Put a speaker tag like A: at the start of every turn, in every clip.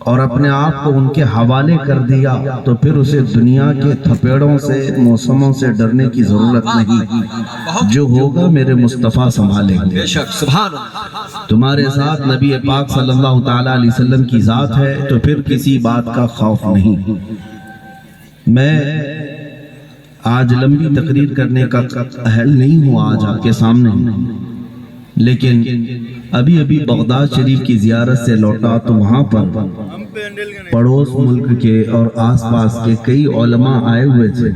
A: اور اپنے آپ کو ان کے حوالے کر دیا تو پھر اسے دنیا کے تھپیڑوں سے موسموں سے ڈرنے کی ضرورت نہیں، جو ہوگا میرے مصطفیٰ سنبھالیں گے۔
B: بے شک سبحان اللہ۔
A: تمہارے ساتھ نبی پاک صلی اللہ تعالیٰ علیہ وسلم کی ذات ہے تو پھر کسی بات کا خوف نہیں۔ میں آج لمبی تقریر کرنے کا اہل نہیں ہوں آج آپ کے سامنے، لیکن ابھی بغداد شریف کی زیارت سے لوٹا تو وہاں پر پڑوس ملک کے اور آس پاس کے کئی علماء آئے ہوئے تھے۔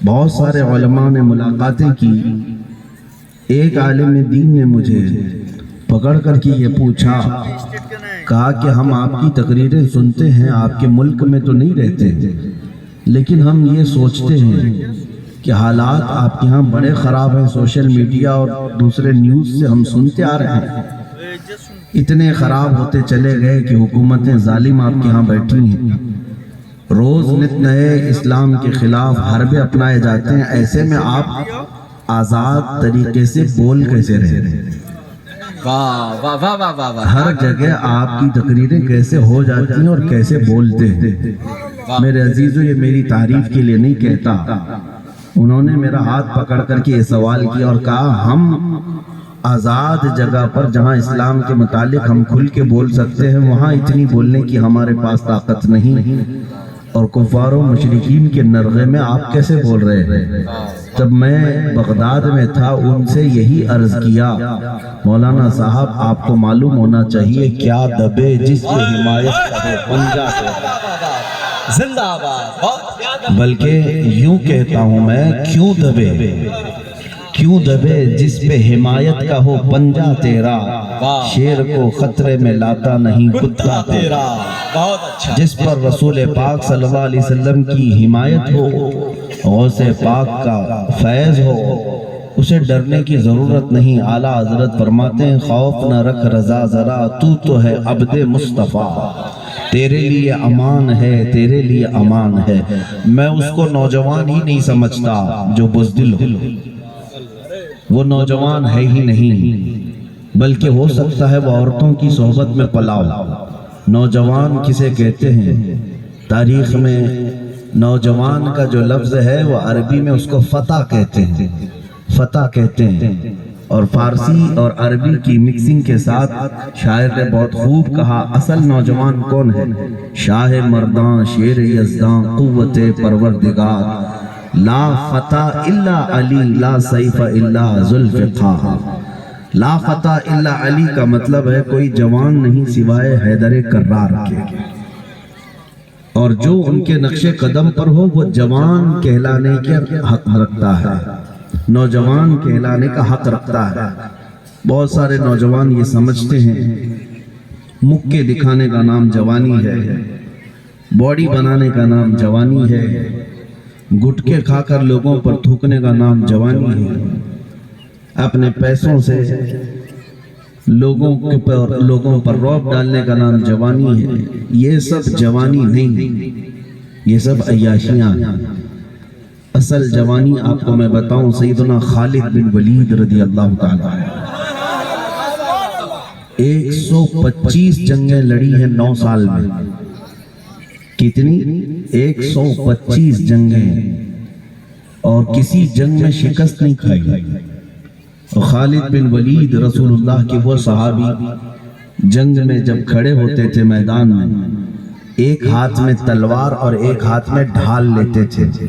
A: بہت سارے علماء نے ملاقاتیں کی۔ ایک عالم دین نے مجھے پکڑ کر کے یہ پوچھا، کہا کہ ہم آپ کی تقریریں سنتے ہیں، آپ کے ملک میں تو نہیں رہتے، لیکن ہم یہ سوچتے ہیں کہ حالات آپ کے ہاں بڑے خراب ہیں، سوشل میڈیا اور دوسرے نیوز سے ہم سنتے آ رہے ہیں، اتنے خراب ہوتے چلے گئے کہ حکومتیں ظالم آپ کے ہاں بیٹھی ہیں، روز نت نئے اسلام کے خلاف حربے اپنائے جاتے ہیں، ایسے میں آپ آزاد طریقے سے بول کیسے رہے ہیں؟
B: واہ واہ واہ واہ واہ واہ۔
A: ہر جگہ آپ کی تقریریں کیسے ہو جاتی ہیں اور کیسے بولتے ہیں؟ میرے عزیزو، یہ میری تعریف کے لیے نہیں کہتا، انہوں نے میرا ہاتھ پکڑ کر کے یہ سوال کیا اور کہا ہم آزاد جگہ پر جہاں اسلام کے متعلق ہم کھل کے بول سکتے ہیں، وہاں اتنی بولنے کی ہمارے پاس طاقت نہیں، اور کفار و مشرکین کے نرغے میں آپ کیسے بول رہے ہیں؟ جب میں بغداد میں تھا ان سے یہی عرض کیا، مولانا صاحب آپ کو معلوم ہونا چاہیے کیا دبے جس پہ حمایت کا ہو بن جاتے،
B: زندہ آباد۔
A: بلکہ یوں کہتا ہوں میں، کیوں دبے جس پہ حمایت کا ہو پنجہ تیرا، شیر کو خطرے میں لاتا نہیں کتا تیرا۔
B: بہت اچھا۔
A: جس پر رسول پاک صلی اللہ علیہ وسلم کی حمایت ہو، غوث پاک کا فیض ہو، اسے ڈرنے کی ضرورت نہیں۔ اعلیٰ حضرت فرماتے ہیں خوف نہ رکھ رضا ذرا، تو ہے عبد مصطفیٰ، تیرے لیے امان ہے، تیرے لیے امان ہے۔ میں اس کو نوجوان ہی نہیں سمجھتا جو بزدل ہو، وہ نوجوان ہے ہی نہیں، بلکہ ہو سکتا ہے وہ عورتوں کی صحبت میں پلا ہو۔ نوجوان کسے کہتے ہیں؟ تاریخ میں نوجوان کا جو لفظ ہے وہ عربی میں اس کو فتح کہتے ہیں، فتح کہتے ہیں، اور فارسی اور عربی کی مکسنگ کے ساتھ شاعر نے بہت خوب کہا اصل نوجوان کون ہے؟ شاہ مردان شیر یزدان قوت پروردگار، لا فتح الا علی لا سیف الا ذوالفقار۔ لا فتح الا علی کا مطلب ہے کوئی جوان نہیں سوائے حیدر کرار کے، اور جو ان کے نقش قدم پر ہو وہ جوان کہلانے کا حق رکھتا ہے، نوجوان کہلانے کا حق رکھتا ہے۔ بہت سارے نوجوان یہ سمجھتے ہیں مکے دکھانے کا نام جوانی ہے، باڈی بنانے کا نام جوانی ہے، گٹکے کھا کر لوگوں پر تھوکنے کا نام جوانی ہے، اپنے پیسوں سے لوگوں پر رعب ڈالنے کا نام جوانی ہے۔ یہ سب جوانی نہیں، یہ سب عیاشیاں ہیں۔ اصل جوانی آپ کو میں بتاؤں، سیدنا خالد بن ولید رضی اللہ تعالیٰ 125 جنگیں لڑی ہیں 9 سال میں۔ کتنی؟ 125 جنگیں، اور کسی جنگ میں شکست نہیں کھائی۔ اور خالد بن ولید رسول اللہ کے وہ صحابی جنگ میں جب کھڑے ہوتے تھے میدان میں، ایک ہاتھ میں تلوار اور ایک ہاتھ میں ڈھال لیتے تھے۔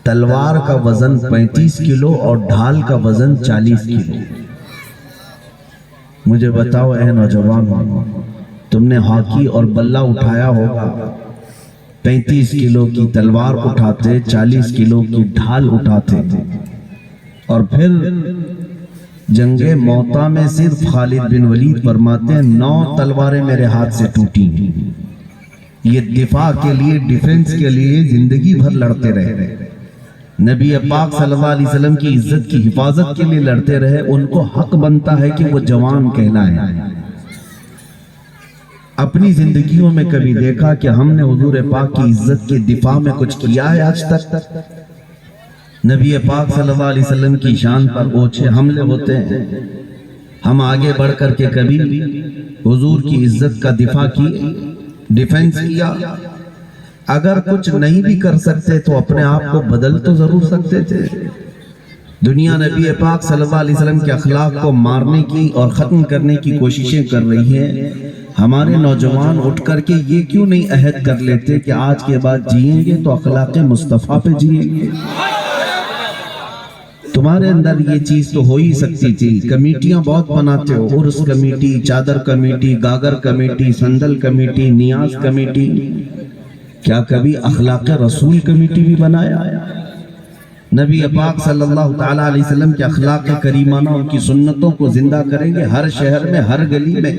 A: تلوار کا وزن 35 کلو اور ڈھال کا وزن 40 کلو۔ مجھے بتاؤ اے نوجوان، تم نے ہاکی اور بلہ اٹھایا ہوگا، 35 کلو کی تلوار اٹھاتے، 40 کلو کی ڈھال اٹھاتے، اور پھر جنگ موتا میں صرف خالد بن ولید فرماتے ہیں 9 تلواریں میرے ہاتھ سے ٹوٹی۔ یہ دفاع کے لیے، ڈیفنس کے لیے زندگی بھر لڑتے رہے، نبی پاک صلی اللہ علیہ وسلم کی عزت کی حفاظت کے لیے لڑتے رہے۔ ان کو حق بنتا ہے کہ وہ جوان کہلائیں۔ اپنی زندگیوں میں کبھی دیکھا کہ ہم نے حضور پاک کی عزت کی دفاع میں کچھ کیا ہے آج تک؟ نبی پاک صلی اللہ علیہ وسلم کی شان پر اوچھے حملے ہوتے ہیں، ہم آگے بڑھ کر کے کبھی حضور کی عزت کا دفاع کی، ڈیفنس کیا۔ اگر کچھ نہیں بھی کر سکتے تو اپنے آپ کو بدل تو ضرور سکتے تھے۔ دنیا نبی پاک صلی اللہ علیہ وسلم کے اخلاق کو مارنے کی اور ختم کرنے کی کوششیں کر رہی ہیں۔ ہمارے نوجوان اٹھ کر کے یہ کیوں نہیں عہد کر لیتے کہ آج کے بعد جئیں گے تو اخلاق مصطفیٰ پہ جئیں گے؟ تمہارے اندر یہ چیز تو ہو ہی سکتی تھی۔ کمیٹیاں بہت بناتے ہو، عرس کمیٹی، چادر کمیٹی، گاگر کمیٹی، سندل کمیٹی، نیاز کمیٹی، کیا کبھی اخلاق رسول کمیٹی بھی بنایا؟ نبی پاک صلی اللہ تعالیٰ علیہ وسلم کے اخلاق کریمانہ، ان کی سنتوں کو زندہ کریں گے ہر شہر میں، ہر گلی میں۔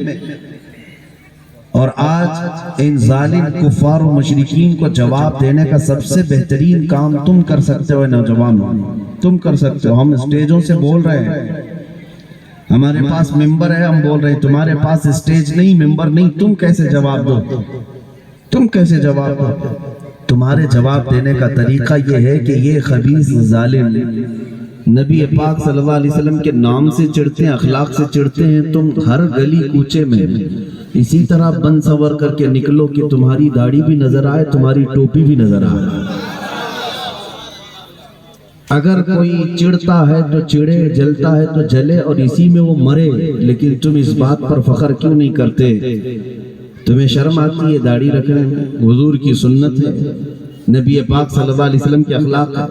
A: اور آج ان ظالم کفار و مشرکین کو جواب دینے کا سب سے بہترین کام تم کر سکتے ہو نوجوانوں، تم کر سکتے ہو۔ ہم اسٹیجوں سے بول رہے ہیں، ہمارے پاس ممبر ہے، ہم بول رہے ہیں، تمہارے پاس اسٹیج نہیں، ممبر نہیں، تم کیسے جواب دو؟ تم کیسے جواب دو؟ تمہارے جواب دینے کا طریقہ یہ ہے کہ یہ خبیث ظالم نبی پاک صلی اللہ علیہ وسلم کے نام سے چڑھتے ہیں، اخلاق سے چڑھتے ہیں، تم ہر گلی کوچے میں اسی طرح بن سور کر کے نکلو کہ تمہاری داڑھی بھی نظر آئے، تمہاری ٹوپی بھی نظر آئے۔ اگر کوئی چڑھتا ہے تو چڑھے، جلتا ہے تو جلے اور اسی میں وہ مرے، لیکن تم اس بات پر فخر کیوں نہیں کرتے؟ تمہیں شرم آتی ہے داڑھی رکھنے میں؟ حضور کی سنت ہے، نبی پاک صلی اللہ علیہ وسلم کے اخلاق ہے۔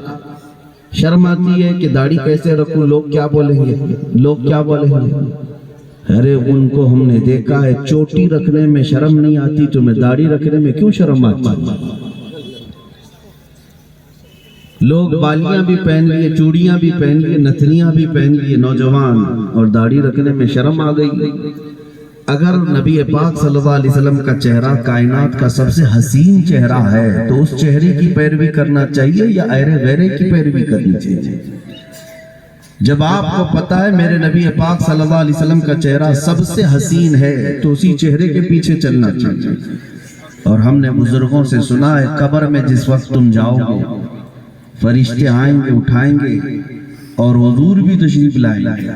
A: شرم آتی ہے کہ داڑھی کیسے رکھوں، لوگ کیا بولیں گے، لوگ کیا بولیں گے؟ ارے ان کو ہم نے دیکھا ہے چوٹی رکھنے میں شرم نہیں آتی، تمہیں داڑھی رکھنے میں کیوں شرم آتی؟ لوگ بالیاں بھی پہن لیے، چوڑیاں بھی پہن لیے، نتھنیاں بھی پہن لیے نوجوان، اور داڑھی رکھنے میں شرم آ گئی۔ اگر نبی پاک صلی اللہ علیہ وسلم کا چہرہ کائنات کا سب سے حسین چہرہ ہے تو اس چہرے کی پیروی کرنا چاہیے یا ایرے غیرے کی پیروی کرنی چاہیے؟ جب آپ کو پتا ہے میرے نبی پاک صلی اللہ علیہ وسلم کا چہرہ سب سے حسین ہے تو اسی چہرے کے پیچھے چلنا چاہیے۔ اور ہم نے بزرگوں سے سنا ہے قبر میں جس وقت تم جاؤ گے فرشتے آئیں گے، اٹھائیں گے، اور حضور بھی تشریف لائیں گے،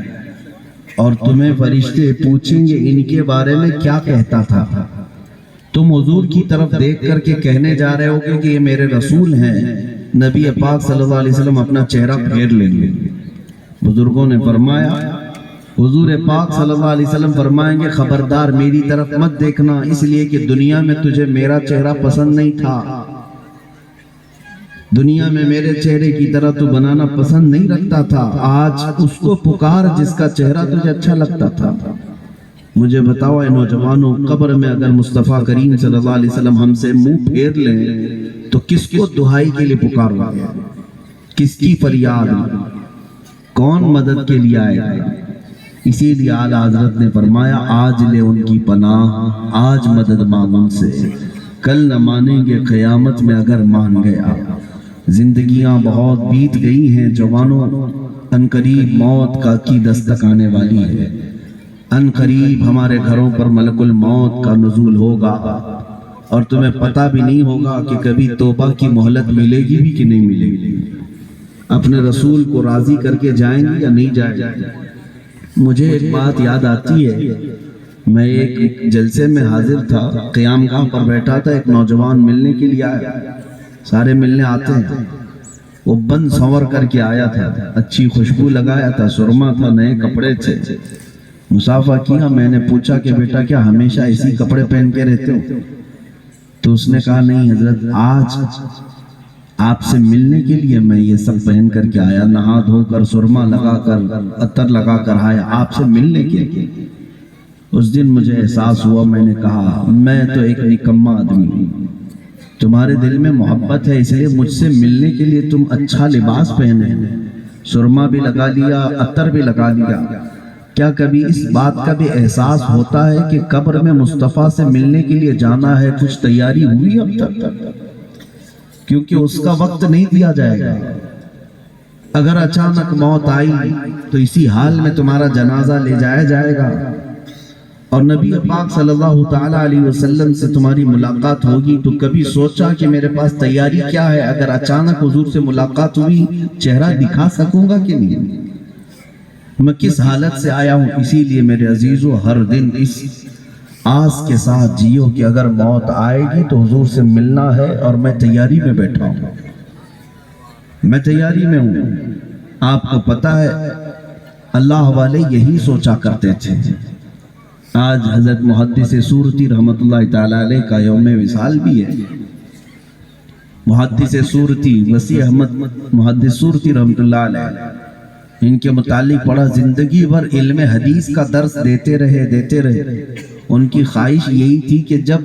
A: اور تمہیں فرشتے پوچھیں گے ان کے بارے میں کیا کہتا تھا؟ تم حضور کی طرف دیکھ کر کے کہنے جا رہے ہوگے کہ یہ میرے رسول ہیں۔ نبی پاک صلی اللہ علیہ وسلم اپنا چہرہ پھیر لیں گے۔ بزرگوں نے فرمایا، حضور پاک صلی اللہ علیہ وسلم فرمائیں گے خبردار میری طرف مت دیکھنا، اس لیے کہ دنیا میں تجھے میرا چہرہ پسند نہیں تھا، دنیا میں میرے چہرے کی طرح تو بنانا پسند نہیں رکھتا تھا، آج اس کو پکار جس کا چہرہ تجھے اچھا لگتا تھا۔ مجھے بتاؤ اے نوجوانوں، قبر میں اگر مصطفیٰ کریم صلی اللہ علیہ وسلم ہم سے منہ پھیر لیں تو کس کو دہائی کے لیے پکارو گے؟ کس کی فریاد؟ کون مدد کے لیے آئے گا؟ اسی لیے اعلیٰ حضرت نے فرمایا آج لے ان کی پناہ، آج مدد مانگ ان سے، کل نہ مانیں گے قیامت میں اگر مان گیا۔ زندگیاں بہت بیت گئی ہیں جوانوں، ان قریب موت کی دستک آنے والی ہے، ان قریب ہمارے گھروں پر ملک الموت کا نزول ہوگا، اور تمہیں پتہ بھی نہیں ہوگا کہ کبھی توبہ کی مہلت ملے گی بھی کہ نہیں ملے گی۔ اپنے رسول کو راضی کر کے جائیں گے یا نہیں جائیں گے؟ مجھے ایک بات یاد آتی ہے، میں ایک جلسے میں حاضر تھا، قیام گاہ پر بیٹھا تھا، ایک نوجوان ملنے کے لیے آیا، سارے ملنے آتے ہیں، وہ بند سنور کر کے آیا تھا، اچھی خوشبو لگایا تھا، سرما تھا، نئے کپڑے تھے، مصافحہ کیا۔ میں نے پوچھا کہ بیٹا کیا ہمیشہ اسی کپڑے پہن کے رہتے ہو؟ تو اس نے کہا نہیں حضرت، آج آپ سے ملنے کے لیے میں یہ سب پہن کر کے آیا، نہا دھو کر، سرما لگا کر، عطر لگا کر آیا آپ سے ملنے کے لیے۔ اس دن مجھے احساس ہوا، میں نے کہا میں تو ایک نکما آدمی ہوں، تمہارے دل میں محبت ہے اس لیے مجھ سے ملنے کے لیے تم اچھا لباس پہنے، سرما بھی لگا لیا، عطر بھی لگا لیا، کیا کبھی اس بات کا بھی احساس ہوتا ہے کہ قبر میں مصطفیٰ سے ملنے کے لیے جانا ہے، کچھ تیاری ہوئی اب تک؟ کیونکہ اس کا وقت نہیں دیا جائے گا۔ اگر اچانک موت آئی تو اسی حال میں تمہارا جنازہ لے جایا جائے گا، اور نبی پاک صلی اللہ تعالیٰ علیہ وسلم سے تمہاری ملاقات ہوگی تو کبھی سوچا کہ میرے پاس تیاری کیا ہے؟ اگر اچانک حضور سے ملاقات ہوئی چہرہ دکھا سکوں گا کہ نہیں؟ میں کس حالت سے آیا ہوں؟ اسی لیے میرے عزیزو ہر دن اس آس کے ساتھ جیو کہ اگر موت آئے گی تو حضور سے ملنا ہے، اور میں تیاری میں بیٹھا ہوں، میں تیاری میں ہوں۔ آپ کو پتہ ہے اللہ والے یہی سوچا کرتے تھے۔ آج حضرت محدث سورتی رحمت اللہ تعالی علیہ کا یوم وصال بھی ہے۔ محدث سورتی وسیع احمد محدث سورتی رحمت اللہ علیہ، ان کے متعلق پڑھا، زندگی بھر علم حدیث کا درس دیتے رہے۔ ان کی خواہش یہی تھی کہ جب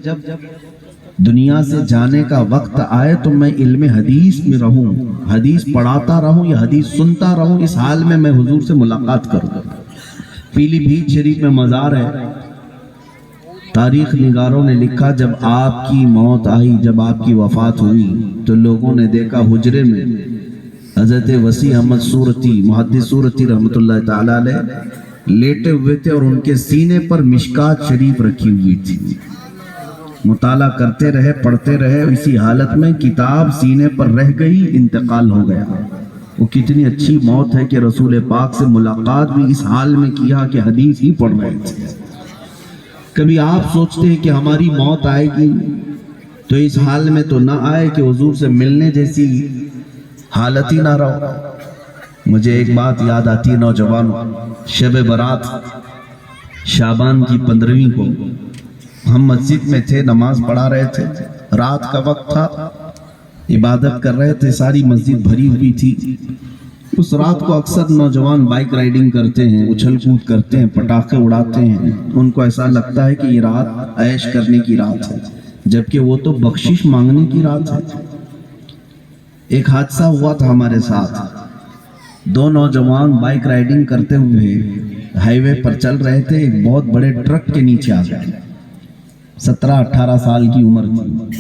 A: دنیا سے جانے کا وقت آئے تو میں علم حدیث میں رہوں، حدیث پڑھاتا رہوں یا حدیث سنتا رہوں، اس حال میں حضور سے ملاقات کروں۔ پیلی بھیت شریف میں مزار ہے۔ تاریخ نگاروں نے لکھا جب آپ کی موت آئی، جب آپ کی وفات ہوئی تو لوگوں نے دیکھا حجرے میں حضرت وسیع احمد سورتی محدث سورتی رحمت اللہ تعالی علیہ لیٹے ہوئے تھے، اور ان کے سینے پر مشکات شریف رکھی ہوئی تھی۔ مطالعہ کرتے رہے، پڑھتے رہے، اسی حالت میں کتاب سینے پر رہ گئی، انتقال ہو گیا۔ وہ کتنی اچھی موت ہے کہ رسول پاک سے ملاقات بھی اس حال میں کیا کہ حدیث ہی پڑھ رہے تھے۔ کبھی آپ سوچتے ہیں کہ ہماری موت آئے گی تو اس حال میں تو نہ آئے کہ حضور سے ملنے جیسی حالت ہی نہ رہو۔ مجھے ایک بات یاد آتی ہے، نوجوانوں، شب برات شعبان کی 15ویں کو ہم مسجد میں تھے، نماز پڑھا رہے تھے، رات کا وقت تھا، عبادت کر رہے تھے، ساری مسجد بھری ہوئی تھی۔ اس رات کو اکثر نوجوان بائک رائیڈنگ کرتے ہیں، اچھل کود کرتے ہیں، پٹاخے اڑاتے ہیں، ان کو ایسا لگتا ہے کہ یہ رات عیش کرنے کی رات ہے، جبکہ وہ تو بخشش مانگنے کی رات ہے۔ ایک حادثہ ہوا تھا ہمارے ساتھ، دو نوجوان بائک رائیڈنگ کرتے ہوئے ہائی وے پر چل رہے تھے، ایک بہت بڑے ٹرک کے نیچے آ گئے۔ 17-18 سال کی عمر تھی،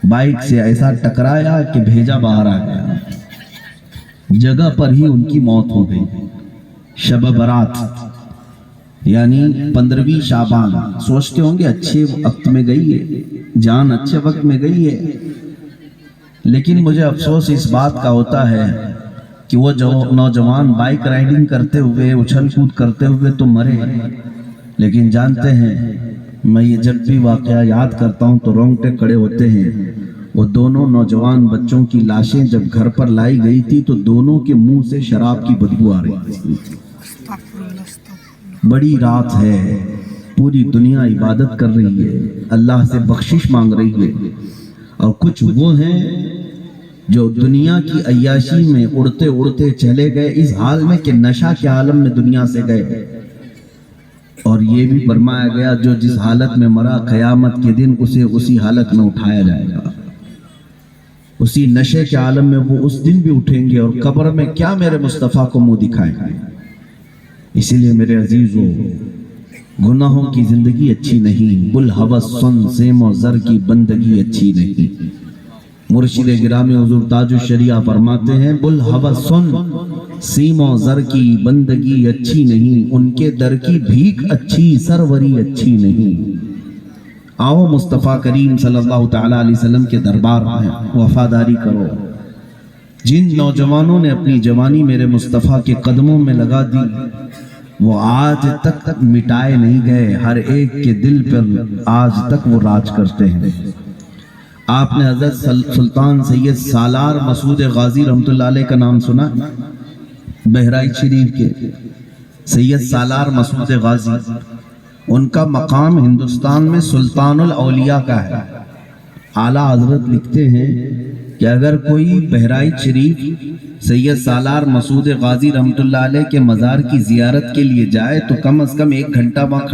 A: بائک سے ایسا ٹکرایا کہ بھیجا باہر آ گیا، جگہ پر ہی ان کی موت ہو گئی۔ شب برات یعنی 15ویں شعبان، سوچتے ہوں گے اچھے وقت میں گئی ہے، جان اچھے وقت میں گئی ہے، لیکن مجھے افسوس اس بات کا ہوتا ہے کہ وہ جو نوجوان بائک رائیڈنگ کرتے ہوئے، اچھل کود کرتے ہوئے تو مرے، لیکن جانتے ہیں میں یہ جب بھی واقعہ یاد کرتا ہوں تو رونگٹے کھڑے ہوتے ہیں۔ وہ دونوں نوجوان بچوں کی لاشیں جب گھر پر لائی گئی تھی تو دونوں کے منہ سے شراب کی بدبو آ رہی تھی۔ بڑی رات ہے، پوری دنیا عبادت کر رہی ہے، اللہ سے بخشش مانگ رہی ہے، اور کچھ وہ ہیں جو دنیا کی عیاشی میں اڑتے اڑتے چلے گئے، اس حال میں کہ نشہ کے عالم میں دنیا سے گئے۔ اور یہ بھی فرمایا گیا جو جس حالت میں مرا قیامت کے دن اسے اسی حالت میں اٹھایا جائے گا، اسی نشے کے عالم میں وہ اس دن بھی اٹھیں گے، اور قبر میں کیا میرے مصطفیٰ کو منہ دکھائیں گے۔ اسی لیے میرے عزیزو، گناہوں کی زندگی اچھی نہیں، بلحوث سن سیم و زر کی بندگی اچھی نہیں۔ مرشد گرامی حضور تاج الشریعہ فرماتے ہیں بلحوث سن سیم و زر کی بندگی اچھی نہیں، ان کے در کی بھیک اچھی، سروری اچھی نہیں۔ آؤ مصطفیٰ کریم صلی اللہ تعالیٰ علیہ وسلم کے دربار میں وفاداری کرو۔ جن نوجوانوں نے اپنی جوانی میرے مصطفیٰ کے قدموں میں لگا دی، وہ آج تک مٹائے نہیں گئے، ہر ایک کے دل پر آج تک وہ راج کرتے ہیں۔ آپ نے حضرت سلطان سید سالار مسعود غازی رحمت اللہ علیہ کا نام سنا؟ بہرائچ شریف کے سید سالار مسعود غازی، ان کا مقام ہندوستان میں سلطان الاولیاء کا ہے۔ اعلیٰ حضرت لکھتے ہیں کہ اگر کوئی بہرائچ شریف سید سالار مسعود غازی رحمت اللہ علیہ کے مزار کی زیارت کے لیے جائے تو کم از کم 1 گھنٹہ وہاں